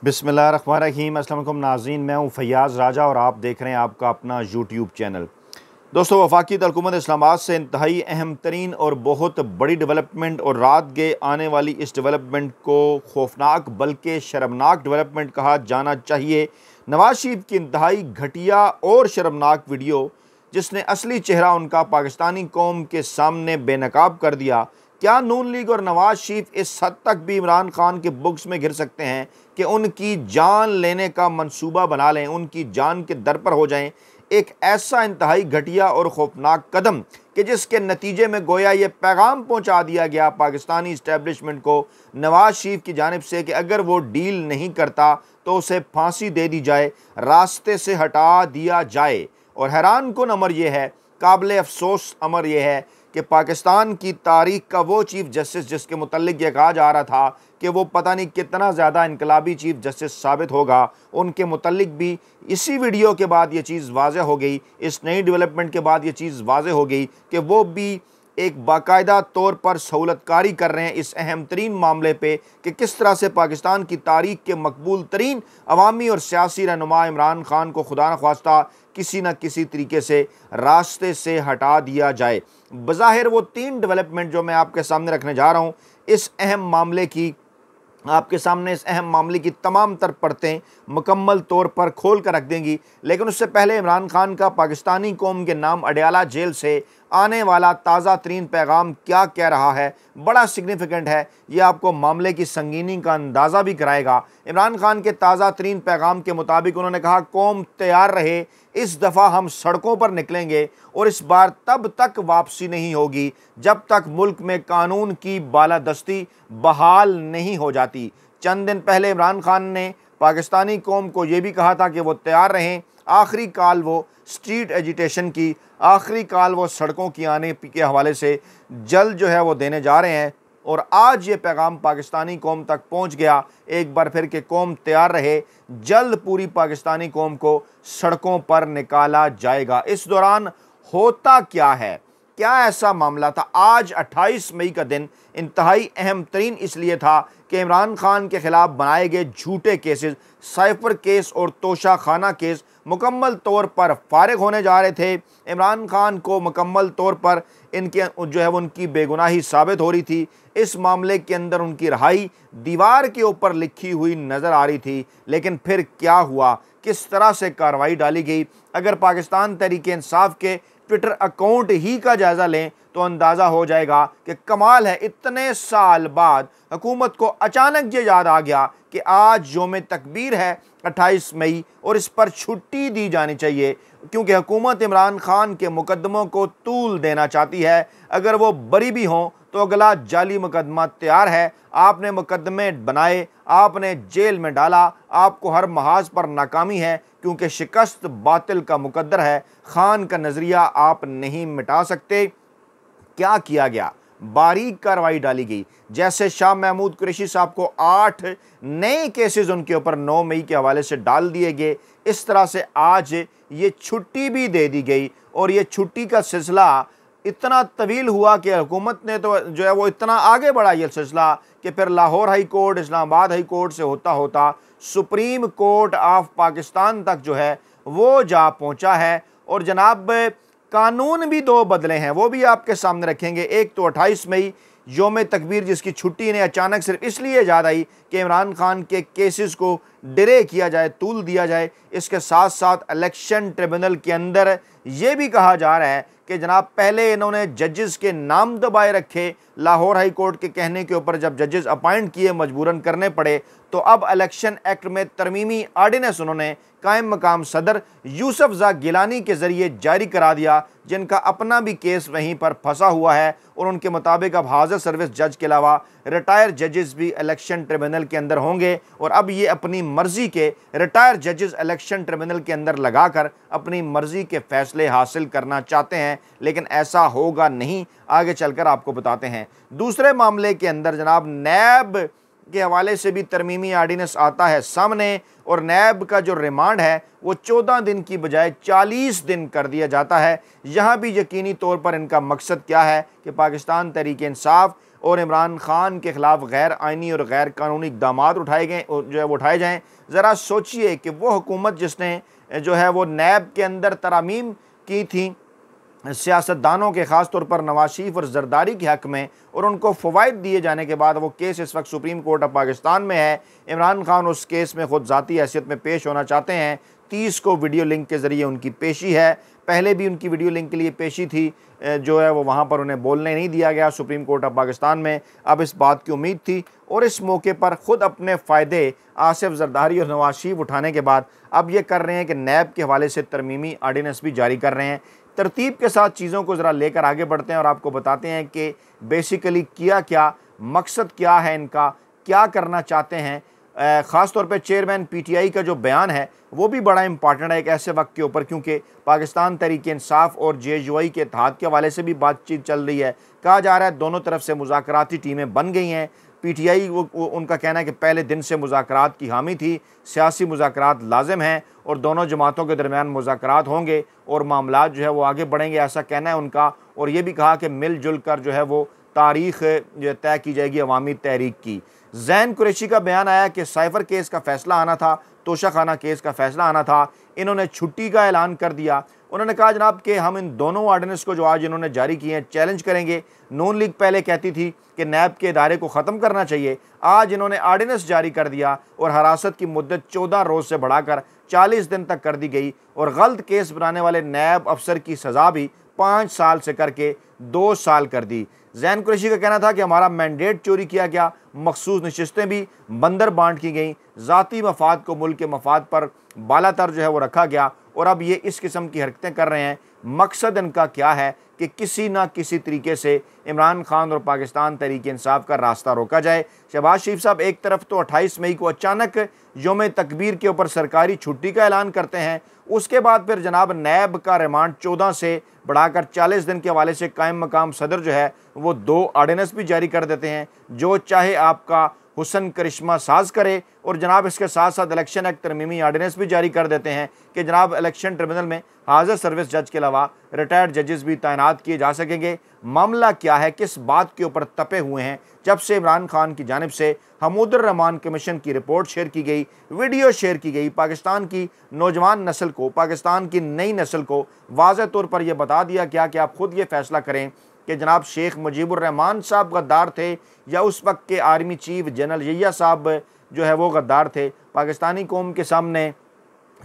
बिस्मिल्लाहिर्रहमानिर्रहीम। अस्सलाम वालेकुम नाज़रीन, मैं हूँ फैयाज़ राजा और आप देख रहे हैं आपका अपना यूट्यूब चैनल। दोस्तों, वफाकी हुकूमत इस्लामाबाद से इंतहाई अहम तरीन और बहुत बड़ी डेवलपमेंट और रात गए आने वाली इस डेवलपमेंट को खौफनाक बल्कि शर्मनाक डेवलपमेंट कहा जाना चाहिए। नवाज शरीफ की इंतहाई घटिया और शर्मनाक वीडियो जिसने असली चेहरा उनका पाकिस्तानी कौम के सामने बेनकाब कर दिया। क्या नून लीग और नवाज शरीफ इस हद तक भी इमरान खान के बुक्स में गिर सकते हैं कि उनकी जान लेने का मंसूबा बना लें, उनकी जान के दर पर हो जाएं? एक ऐसा इंतहाई घटिया और खौफनाक कदम कि जिसके नतीजे में गोया ये पैगाम पहुंचा दिया गया पाकिस्तानी इस्टेब्लिशमेंट को नवाज शरीफ की जानिब से कि अगर वो डील नहीं करता तो उसे फांसी दे दी जाए, रास्ते से हटा दिया जाए। और हैरान कुन अमर यह है, काबिल अफसोस अमर यह है कि पाकिस्तान की तारीख का वो चीफ़ जस्टिस जिसके मुतल्लिक ये कहा जा रहा था कि वो पता नहीं कितना ज़्यादा इनकलाबी चीफ़ जस्टिस साबित होगा, उनके मुतल्लिक भी इसी वीडियो के बाद ये चीज़ वाज़ेह हो गई, इस नई डेवलपमेंट के बाद ये चीज़ वाज़ेह हो गई कि वो भी एक बाकायदा तौर पर सहूलतकारी कर रहे हैं इस अहम तरीन मामले पे कि किस तरह से पाकिस्तान की तारीख के मकबूल तरीन अवामी और सियासी रहनुमा इमरान खान को खुदा न ख्वास्ता किसी न किसी तरीके से रास्ते से हटा दिया जाए। बज़ाहिर वो तीन डेवलपमेंट जो मैं आपके सामने रखने जा रहा हूँ, इस अहम मामले की आपके सामने इस अहम मामले की तमाम तर परतें मुकम्मल तौर पर खोल कर रख देंगी। लेकिन उससे पहले इमरान खान का पाकिस्तानी कौम के नाम अडयाला जेल से आने वाला ताज़ा तरीन पैगाम क्या कह रहा है, बड़ा सिग्निफिकेंट है। ये आपको मामले की संगीनी का अंदाज़ा भी कराएगा। इमरान खान के ताज़ा तरीन पैगाम के मुताबिक उन्होंने कहा, कौम तैयार रहे, इस दफ़ा हम सड़कों पर निकलेंगे और इस बार तब तक वापसी नहीं होगी जब तक मुल्क में कानून की बालादस्ती बहाल नहीं हो जाती। चंद दिन पहले इमरान खान ने पाकिस्तानी कौम को यह भी कहा था कि वो तैयार रहें, आखिरी कॉल वो स्ट्रीट एजिटेशन की, आखिरी कॉल वो सड़कों की आने के हवाले से जल्द जो है वो देने जा रहे हैं। और आज ये पैगाम पाकिस्तानी कौम तक पहुंच गया एक बार फिर कि कौम तैयार रहे, जल्द पूरी पाकिस्तानी कौम को सड़कों पर निकाला जाएगा। इस दौरान होता क्या है, क्या ऐसा मामला था? आज 28 मई का दिन इंतहाई अहम तरीन इसलिए था कि इमरान खान के खिलाफ बनाए गए झूठे केसेस, साइफर केस और तोशा खाना केस मुकम्मल तौर पर फारिग होने जा रहे थे। इमरान खान को मुकम्मल तौर पर इनके जो है उनकी बेगुनाही साबित हो रही थी। इस मामले के अंदर उनकी रहाई दीवार के ऊपर लिखी हुई नज़र आ रही थी। लेकिन फिर क्या हुआ, किस तरह से कार्रवाई डाली गई? अगर पाकिस्तान तहरीक इंसाफ के ट्विटर अकाउंट ही का जायज़ा लें तो अंदाज़ा हो जाएगा कि कमाल है, इतने साल बाद हुकूमत को अचानक ये याद आ गया कि आज यौम तकबीर है 28 मई और इस पर छुट्टी दी जानी चाहिए, क्योंकि हुकूमत इमरान खान के मुकदमों को तूल देना चाहती है। अगर वो बरी भी हों तो अगला जाली मुकदमा तैयार है। आपने मुकदमे बनाए, आपने जेल में डाला, आपको हर महाज पर नाकामी है क्योंकि शिकस्त बातिल का मुकद्दर है। खान का नज़रिया आप नहीं मिटा सकते। क्या किया गया? बारीक कार्रवाई डाली गई। जैसे शाह महमूद कुरैशी साहब को 8 नए केसेस उनके ऊपर 9 मई के हवाले से डाल दिए गए, इस तरह से आज ये छुट्टी भी दे दी गई। और ये छुट्टी का सिलसिला इतना तवील हुआ कि हुकूमत ने तो जो है वो इतना आगे बढ़ा ये सिलसिला कि फिर Lahore high court, Islamabad high court से होता होता सुप्रीम कोर्ट ऑफ पाकिस्तान तक जो है वो जा पहुंचा है। और जनाब कानून भी 2 बदले हैं, वो भी आपके सामने रखेंगे। एक तो 28 मई यौम तकबीर जिसकी छुट्टी इन्हें अचानक सिर्फ इसलिए याद आई कि इमरान खान के केसेस को डिले किया जाए, तूल दिया जाए। इसके साथ साथ इलेक्शन ट्रिब्यूनल के अंदर ये भी कहा जा रहा है कि जनाब पहले इन्होंने जजेस के नाम दबाए रखे, लाहौर हाई कोर्ट के कहने के ऊपर जब जजेस अपॉइंट किए मजबूरन करने पड़े, तो अब इलेक्शन एक्ट में तरमीमी आर्डिनेंस उन्होंने कायम मकाम सदर यूसुफ ज़ा गिलानी के ज़रिए जारी करा दिया, जिनका अपना भी केस वहीं पर फंसा हुआ है। और उनके मुताबिक अब हाज़िर सर्विस जज के अलावा रिटायर जजेस भी इलेक्शन ट्रिब्यूनल के अंदर होंगे। और अब ये अपनी मर्ज़ी के रिटायर जजेस इलेक्शन ट्रिब्यूनल के अंदर लगाकर अपनी मर्ज़ी के फ़ैसले हासिल करना चाहते हैं, लेकिन ऐसा होगा नहीं, आगे चलकर आपको बताते हैं। दूसरे मामले के अंदर जनाब नैब के हवाले से भी तरमीमी आर्डिनेंस आता है सामने, और नैब का जो रिमांड है वो 14 दिन की बजाय 40 दिन कर दिया जाता है। यहाँ भी यकीनी तौर पर इनका मकसद क्या है कि पाकिस्तान तहरीक इंसाफ और इमरान खान के ख़िलाफ़ गैर आइनी और गैर कानूनी इक़दाम उठाए गए जो है वो उठाए जाएँ। ज़रा सोचिए कि वो हुकूमत जिसने जो है वो नैब के अंदर तरामीम की थी सियासतदानों के ख़ास तौर पर नवाज शरीफ और जरदारी के हक़ में, और उनको फ़वाइद दिए जाने के बाद वो केस इस वक्त सुप्रीम कोर्ट ऑफ पाकिस्तान में है। इमरान खान उस केस में ख़ुद ज़ाती हैसियत में पेश होना चाहते हैं। 30 को वीडियो लिंक के ज़रिए उनकी पेशी है। पहले भी उनकी वीडियो लिंक के लिए पेशी थी, जो है वो वहाँ पर उन्हें बोलने नहीं दिया गया सुप्रीम कोर्ट ऑफ पाकिस्तान में। अब इस बात की उम्मीद थी, और इस मौके पर ख़ुद अपने फ़ायदे आसिफ जरदारी और नवाज शरीफ उठाने के बाद अब ये कर रहे हैं कि नैब के हवाले से तरमीमी आर्डीनेंस भी जारी कर रहे हैं। तरतीब के साथ चीज़ों को ज़रा लेकर आगे बढ़ते हैं और आपको बताते हैं कि बेसिकली किया क्या, मकसद क्या है इनका, क्या करना चाहते हैं। ख़ास तौर पे चेयरमैन पीटीआई का जो बयान है वो भी बड़ा इंपॉर्टेंट है एक ऐसे वक्त के ऊपर, क्योंकि पाकिस्तान तहरीक इंसाफ और जेयूआई के इत्तेहाद के हवाले से भी बातचीत चल रही है। कहा जा रहा है दोनों तरफ से मुज़ाकराती टीमें बन गई हैं। पीटीआई उनका कहना है कि पहले दिन से मुज़ाकरात की हामी थी, सियासी मुज़ाकरात लाजिम हैं और दोनों जमातों के दरमियान मुज़ाकरात होंगे और मामला जो है वो आगे बढ़ेंगे, ऐसा कहना है उनका। और ये भी कहा कि मिलजुल कर जो है वो तारीख़ तय की जाएगी अवामी तहरीक की। ज़ैन कुरैशी का बयान आया कि साइफ़र केस का फ़ैसला आना था, तोशाखाना केस का फ़ैसला आना था, इन्होंने छुट्टी का ऐलान कर दिया। उन्होंने कहा जनाब कि हम इन दोनों आर्डिनेंस को जो आज इन्होंने जारी किए हैं चैलेंज करेंगे। नून लीग पहले कहती थी कि नैब के इदारे को ख़त्म करना चाहिए, आज इन्होंने आर्डिनेंस जारी कर दिया और हिरासत की मुद्दत 14 रोज़ से बढ़ाकर 40 दिन तक कर दी गई, और गलत केस बनाने वाले नैब अफसर की सज़ा भी 5 साल से करके 2 साल कर दी। ज़ैन कुरैशी का कहना था कि हमारा मैंडेट चोरी किया गया, मखसूस नशिस्तें भी बंदर बांट की गई, ज़ाती मफाद को मुल्क के मफाद पर बालातर जो है वो रखा गया, और अब ये इस किस्म की हरकतें कर रहे हैं। मकसद इनका क्या है कि किसी ना किसी तरीके से इमरान खान और पाकिस्तान तहरीक इंसाफ का रास्ता रोका जाए। शहबाज शरीफ साहब एक तरफ तो 28 मई को अचानक यौम तकबीर के ऊपर सरकारी छुट्टी का ऐलान करते हैं, उसके बाद फिर जनाब नैब का रिमांड 14 से बढ़ाकर 40 दिन के हवाले से कायम मकाम सदर जो है वो 2 आर्डिनेंस भी जारी कर देते हैं, जो चाहे आपका हुसन करिश्मा साज करे, और जनाब इसके साथ साथ इलेक्शन एक्ट तरमीमी आर्डिनेंस भी जारी कर देते हैं कि जनाब इलेक्शन ट्रिब्यूनल में हाजिर सर्विस जज के अलावा रिटायर्ड जजेस भी तैनात किए जा सकेंगे। मामला क्या है, किस बात के ऊपर तपे हुए हैं? जब से इमरान खान की जानिब से हमूदुर रहमान कमीशन की रिपोर्ट शेयर की गई, वीडियो शेयर की गई, पाकिस्तान की नौजवान नस्ल को, पाकिस्तान की नई नस्ल को वाज़ेह तौर पर यह बता दिया गया कि आप खुद ये फैसला करें कि जनाब शेख मुजीबुर रहमान साहब गद्दार थे या उस वक्त के आर्मी चीफ जनरल यहिया साहब जो है वो गद्दार थे। पाकिस्तानी कौम के सामने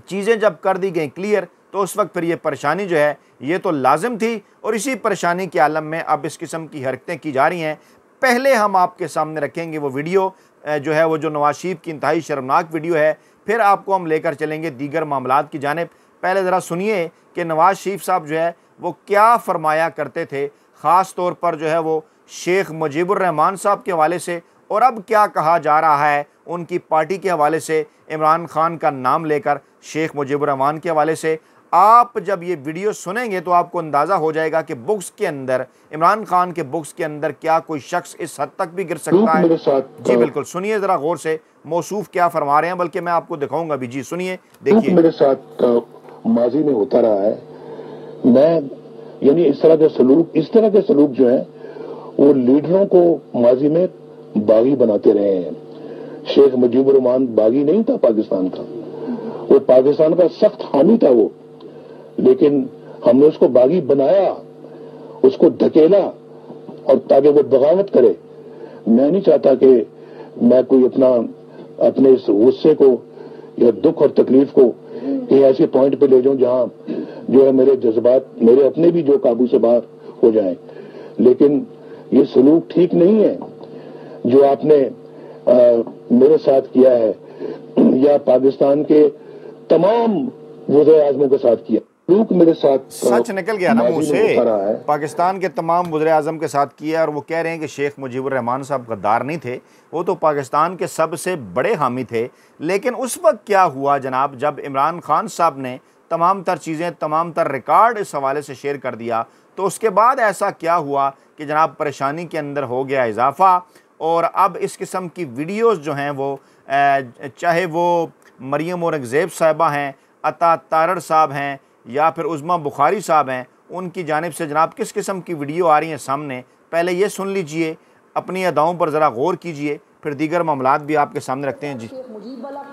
चीज़ें जब कर दी गई क्लियर, तो उस वक्त फिर ये परेशानी जो है ये तो लाजिम थी, और इसी परेशानी के आलम में अब इस किस्म की हरकतें की जा रही हैं। पहले हम आपके सामने रखेंगे वो वीडियो जो है वो जो नवाज शरीफ की इंतहाई शर्मनाक वीडियो है, फिर आपको हम लेकर चलेंगे दीगर मामलात की जानिब। पहले ज़रा सुनिए कि नवाज शरीफ साहब जो है वो क्या फरमाया करते थे, ख़ास तौर पर जो है वो शेख मुजीबुर रहमान साहब के हवाले से, और अब क्या कहा जा रहा है उनकी पार्टी के हवाले से, इमरान खान का नाम लेकर शेख मुजीबुर रहमान के हवाले से। आप जब ये वीडियो सुनेंगे तो आपको अंदाज़ा हो जाएगा कि बुक्स के अंदर, इमरान खान के बुक्स के अंदर क्या कोई शख्स इस हद तक भी गिर सकता है। जी बिल्कुल, सुनिए ज़रा गौर से मौसूफ क्या फरमा रहे हैं, बल्कि मैं आपको दिखाऊंगा भी। जी सुनिए, देखिए। मेरे साथ माजी में होता रहा है, मैं यानी इस तरह के सलूक जो है वो लीडरों को माजी में बागी बनाते रहे हैं। शेख मुजीबुर रहमान बागी नहीं था पाकिस्तान का, वो पाकिस्तान का सख्त हामी था वो, लेकिन हमने उसको बागी बनाया, उसको धकेला, और ताकि वो बगावत करे। मैं नहीं चाहता कि मैं कोई अपने इस गुस्से को या दुख और तकलीफ को कहीं ऐसे पॉइंट पे ले जाऊं जहां जो है मेरे जज्बात, मेरे अपने भी जो काबू से बाहर हो जाएं। लेकिन ये सलूक ठीक नहीं है जो आपने मेरे साथ किया है या पाकिस्तान के तमाम वज़ीर-ए-आज़मों के साथ किया। सलूक मेरे साथ सच निकल गया ना मुंह से, पाकिस्तान के तमाम वज़ीर-ए-आज़म के साथ किया, और वो कह रहे हैं कि शेख मुजीबुर रहमान साहब गद्दार नहीं थे, वो तो पाकिस्तान के सबसे बड़े हामी थे। लेकिन उस वक्त क्या हुआ जनाब, जब इमरान खान साहब ने तमाम तर चीज़ें, तमाम तर रिकॉर्ड इस हवाले से शेयर कर दिया, तो उसके बाद ऐसा क्या हुआ कि जनाब परेशानी के अंदर हो गया इजाफा, और अब इस किस्म की वीडियोज़ जो हैं वो चाहे वो मरियम औरंगज़ेब साहिबा हैं, अता तारड़ साहब हैं, या फिर उज़मा बुखारी साहब हैं, उनकी जानिब से जनाब किस किस्म की वीडियो आ रही हैं सामने, पहले ये सुन लीजिए। अपनी अदाओं पर ज़रा गौर कीजिए, फिर दीगर मामलात भी आपके सामने रखते हैं।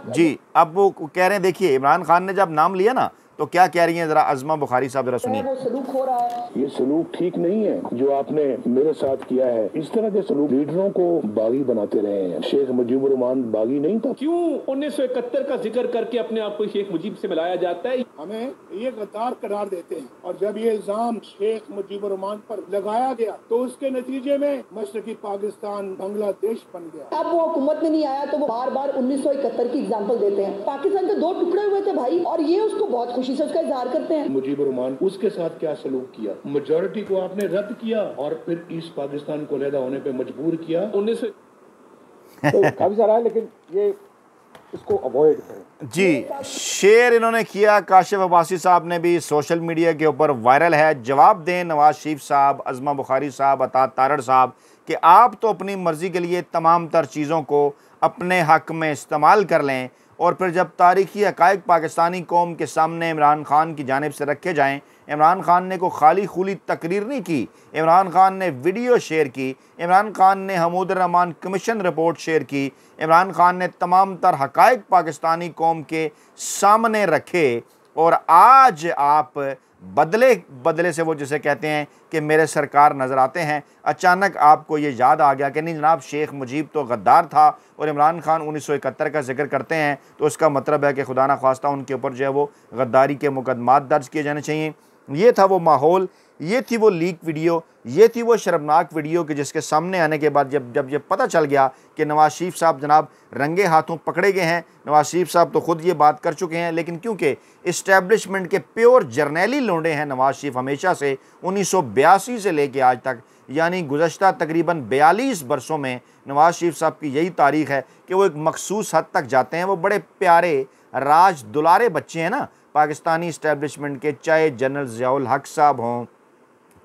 जी अब वो कह रहे हैं, देखिए इमरान खान ने जब नाम लिया ना तो क्या कह रही हैं, ज़रा अज़मा बुखारी साहब ज़रा सुनिए। वो सलूक हो रहा है, ये सलूक ठीक नहीं है जो आपने मेरे साथ किया है। इस तरह के सलूक लीडरों को बागी बनाते रहे हैं। शेख मुजीबुर रहमान बागी नहीं था। क्यों 1971 का जिक्र करके अपने आप को शेख मुजीब से मिलाया जाता है? हमें ये गद्दार करार देते हैं, और जब ये इल्जाम शेख मुजीबुर रहमान पर लगाया गया तो उसके नतीजे में मशरकी पाकिस्तान बांग्लादेश बन गया। अब वो हुकूमत में नहीं आया तो वो बार बार 1971 की एग्जाम्पल देते हैं। पाकिस्तान के 2 टुकड़े हुए थे भाई, और ये उसको बहुत खुशी से उसका इजहार करते हैं। मुजीबुर रहमान उसके साथ क्या सलूक किया? मेजॉरिटी को आपने रद्द किया और फिर ईस्ट पाकिस्तान को अलहदा होने पे मजबूर किया। 19 काफी सारा है, लेकिन ये इसको अवॉइड करें। जी शेयर इन्होंने किया, काशिफ अब्बासी साहब ने भी सोशल मीडिया के ऊपर वायरल है। जवाब दें नवाज शरीफ साहब, अज़मा बुखारी साहब, अता तारड़ साहब कि आप तो अपनी मर्ज़ी के लिए तमाम तर चीज़ों को अपने हक़ में इस्तेमाल कर लें, और फिर जब तारीख़ी हक़ाइक़ पाकिस्तानी कौम के सामने इमरान खान की जानिब से रखे जाएँ। इमरान खान ने को खाली खुली तकरीर नहीं की, इमरान खान ने वीडियो शेयर की, इमरान खान ने Hamoodur Rahman commission report share की, इमरान खान ने तमाम तर हक़ाइक़ पाकिस्तानी कौम के सामने रखे, और आज आप बदले से वो जिसे कहते हैं कि मेरे सरकार नज़र आते हैं। अचानक आपको ये याद आ गया कि नहीं जनाब, शेख मुजीब तो गद्दार था और इमरान खान 1971 का जिक्र करते हैं, तो इसका मतलब है कि खुदा न ख्वास्ता उनके ऊपर जो है वो गद्दारी के मुकदमात दर्ज किए जाने चाहिए। ये था वो माहौल, ये थी वो लीक वीडियो, ये थी वो शर्मनाक वीडियो कि जिसके सामने आने के बाद जब ये पता चल गया कि नवाज शरीफ साहब जनाब रंगे हाथों पकड़े गए हैं। नवाज शरीफ साहब तो ख़ुद ये बात कर चुके हैं, लेकिन क्योंकि इस्टेब्लिशमेंट के प्योर जर्नैली लोंडे हैं नवाज शरीफ हमेशा से, 1982 से लेके आज तक, यानी गुज़श्ता तकरीबन 42 बरसों में नवाज शरीफ साहब की यही तारीख़ है कि वो एक मखसूस हद तक जाते हैं। वो बड़े प्यारे राज दुलारे बच्चे हैं ना पाकिस्तानी इस्टेब्लिशमेंट के, चाहे जनरल ज़ियाउल हक साहब हों,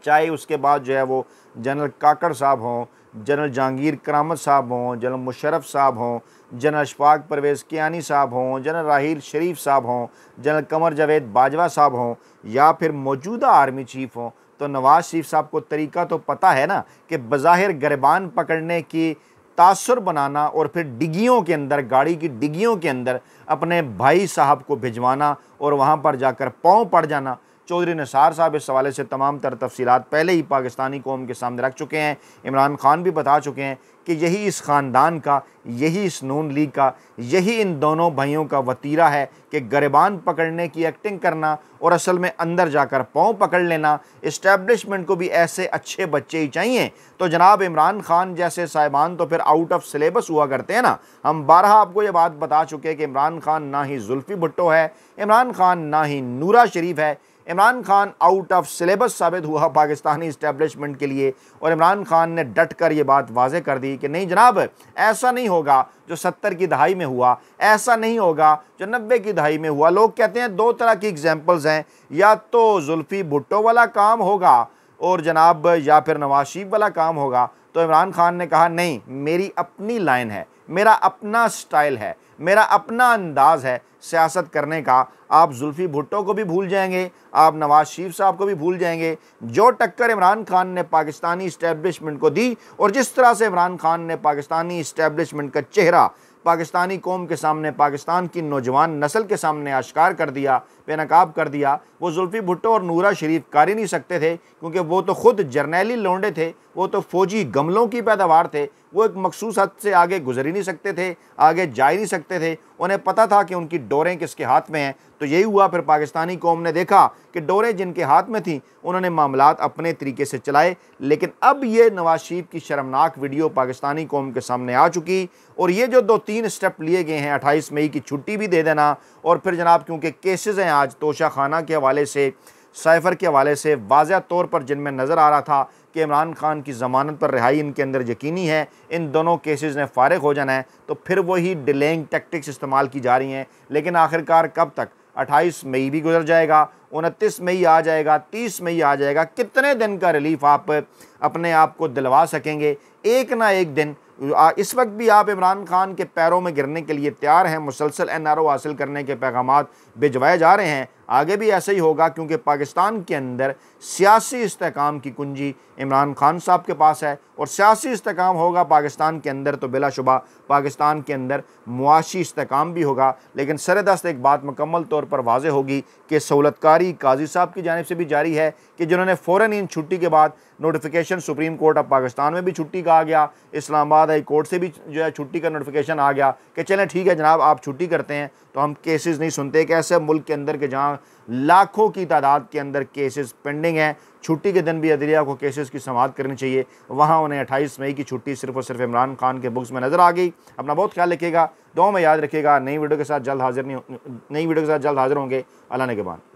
चाहे उसके बाद जो है वो जनरल काकड़ साहब हों, जनरल जहांगीर करामत साहब हों, जनरल मुशर्रफ साहब हों, जनरल अशफाक परवेज़ कियानी साहब हों, जनरल राहील शरीफ साहब हों, जनरल कमर जावेद बाजवा साहब हों, या फिर मौजूदा आर्मी चीफ हों, तो नवाज शरीफ साहब को तरीका तो पता है ना कि बज़ाहिर गिरबान पकड़ने की तासुर बनाना और फिर डिग्गियों के अंदर, गाड़ी की डिग्गियों के अंदर अपने भाई साहब को भिजवाना और वहाँ पर जाकर पाँव पड़ जाना। चौधरी निसार साहब इस हवाले से तमाम तर तफसीलात पहले ही पाकिस्तानी कौम के सामने रख चुके हैं। इमरान खान भी बता चुके हैं कि यही इस ख़ानदान का, यही इस नून लीग का, यही इन दोनों भाइयों का वतीरा है कि गिरबान पकड़ने की एक्टिंग करना और असल में अंदर जाकर पाँव पकड़ लेना। इस्टेब्लिशमेंट को भी ऐसे अच्छे बच्चे ही चाहिए। तो जनाब इमरान खान जैसे साहिबान तो फिर आउट ऑफ सिलेबस हुआ करते हैं ना। हम बारहा आपको ये बात बता चुके हैं कि इमरान खान ना ही जुल्फ़ी भुट्टो है, इमरान खान ना ही नूरा शरीफ है। Imran Khan out of syllabus साबित हुआ पाकिस्तानी इस्टेब्लिशमेंट के लिए, और इमरान खान ने डट कर ये बात वाज़े कर दी कि नहीं जनाब, ऐसा नहीं होगा जो 70 की दहाई में हुआ, ऐसा नहीं होगा जो 90 की दहाई में हुआ। लोग कहते हैं 2 तरह की एग्जाम्पल्स हैं, या तो जुल्फ़ी भुट्टो वाला काम होगा और जनाब या फिर नवाज शरीफ वाला काम होगा। तो इमरान खान ने कहा नहीं, मेरी अपनी लाइन है, मेरा अपना स्टाइल है, मेरा अपना अंदाज़ है सियासत करने का। आप जुल्फ़ी भुट्टो को भी भूल जाएंगे, आप नवाज शरीफ साहब को भी भूल जाएंगे। जो टक्कर इमरान खान ने पाकिस्तानी इस्टेब्लिशमेंट को दी और जिस तरह से इमरान खान ने पाकिस्तानी इस्टेब्लिशमेंट का चेहरा पाकिस्तानी कौम के सामने, पाकिस्तान की नौजवान नस्ल के सामने आश्कार कर दिया, बेनकाब कर दिया, वो जुल्फ़ी भुट्टो और नूरा शरीफ कर ही नहीं सकते थे, क्योंकि वो तो ख़ुद जर्नैली लोंडे थे, वो तो फ़ौजी गमलों की पैदावार थे। वो एक मखसूस हद से आगे गुजर ही नहीं सकते थे, आगे जा ही नहीं सकते थे। उन्हें पता था कि उनकी डोरें किसके हाथ में हैं। तो यही हुआ, फिर पाकिस्तानी कौम ने देखा कि डोरें जिनके हाथ में थी उन्होंने मामलात अपने तरीके से चलाए। लेकिन अब ये नवाज शरीफ की शर्मनाक वीडियो पाकिस्तानी कौम के सामने आ चुकी, और ये जो 2-3 स्टेप लिए गए हैं, 28 मई की छुट्टी भी दे देना, और फिर जनाब क्योंकि केसेस हैं आज तोशा खाना के हवाले से, साइफ़र के हवाले से वाज़ह तौर पर जिनमें नज़र आ रहा था कि इमरान खान की ज़मानत पर रिहाई इनके अंदर यकीनी है, इन दोनों केसेस ने फ़ारिग हो जाना है, तो फिर वही डिलेइंग टैक्टिक्स इस्तेमाल की जा रही हैं। लेकिन आखिरकार कब तक? 28 मई भी गुजर जाएगा, 29 मई आ जाएगा, 30 मई आ जाएगा। कितने दिन का रिलीफ आप अपने आप को दिलवा सकेंगे? एक ना एक दिन। इस वक्त भी आप इमरान खान के पैरों में गिरने के लिए तैयार हैं, मुसलसल NRO हासिल करने के पैगामात भिजवाए जा रहे हैं। आगे भी ऐसा ही होगा, क्योंकि पाकिस्तान के अंदर सियासी इस्तेहकाम की कुंजी इमरान खान साहब के पास है, और सियासी इस्तेहकाम होगा पाकिस्तान के अंदर तो बिलाशुबा पाकिस्तान के अंदर मुआशी इस्तेहकाम भी होगा। लेकिन सरदस्त एक बात मुकम्मल तौर पर वाज़ेह होगी कि सहूलतकारी काजी साहब की जानिब से भी जारी है कि जिन्होंने फ़ौरन इन छुट्टी के बाद notification supreme court of Pakistan में भी छुट्टी का आ गया, इस्लामाबाद हाई कोर्ट से भी जो है छुट्टी का नोटिफिकेशन आ गया कि चलें ठीक है जनाब आप छुट्टी करते हैं तो हम केसेस नहीं सुनते। एक ऐसे मुल्क के अंदर के जहाँ लाखों की तादाद के अंदर केसेस पेंडिंग हैं, छुट्टी के दिन भी अदलिया को केसेस की समाअत करनी चाहिए, वहाँ उन्हें 28 मई की छुट्टी सिर्फ और सिर्फ इमरान खान के बुक्स में नज़र आ गई। अपना बहुत ख्याल रखिएगा, दुआ में याद रखिएगा। नई वीडियो के साथ जल्द हाजिर होंगे। अल्लाह ने के बाद।